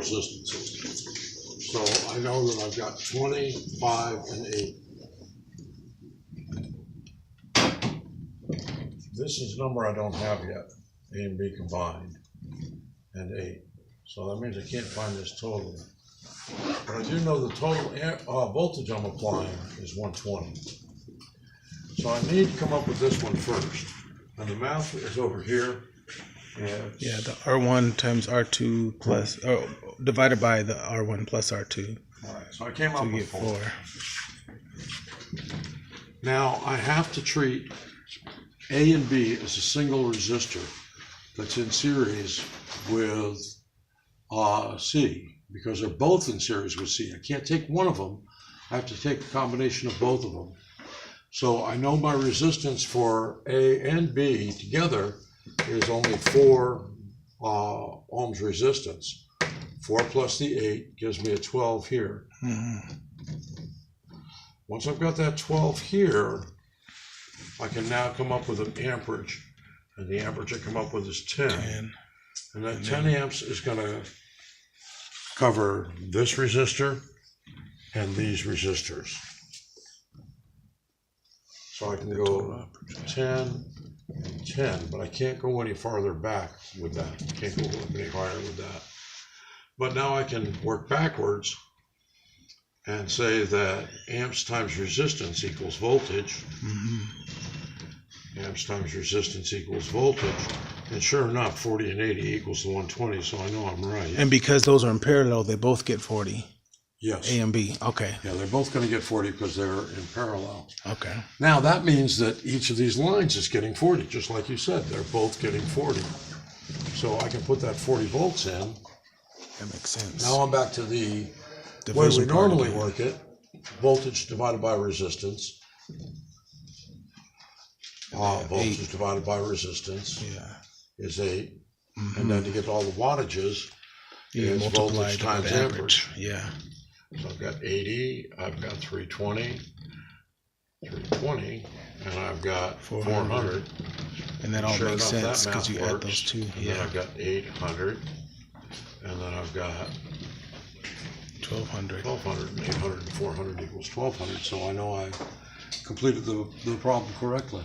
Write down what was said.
resistances. So I know that I've got 20, 5, and 8. This is a number I don't have yet, A and B combined, and 8. So that means I can't find this total. But I do know the total voltage I'm applying is 120. So I need to come up with this one first. And the math is over here. Yeah, the R1 times R2 plus, divided by the R1 plus R2. All right, so I came up with 4. 4. Now I have to treat A and B as a single resistor that's in series with C, because they're both in series with C. I can't take one of them. I have to take a combination of both of them. So I know my resistance for A and B together is only 4 ohms resistance. 4 plus the 8 gives me a 12 here. Mm-hmm. Once I've got that 12 here, I can now come up with an amperage. And the amperage I come up with is 10. And that 10 amps is going to cover this resistor and these resistors. So I can go 10 and 10, but I can't go any farther back with that. I can't go any higher with that. But now I can work backwards and say that amps times resistance equals voltage. Mm-hmm. Amps times resistance equals voltage. And sure enough, 40 and 80 equals the 120, so I know I'm right. And because those are in parallel, they both get 40. Yes. A and B. Okay. Yeah, they're both going to get 40 because they're in parallel. Okay. Now that means that each of these lines is getting 40, just like you said. They're both getting 40. So I can put that 40 volts in. That makes sense. Now I'm back to the way we normally work it. Voltage divided by resistance. Voltage divided by resistance is 8. Mm-hmm. And then to get all the wattages is voltage times amperage. Yeah. So I've got 80, I've got 320, and I've got 400. And that all makes sense because you add those two. And then I've got 800, and then I've got 1200. 1200, and 800 and 400 equals 1200. So I know I completed the problem correctly.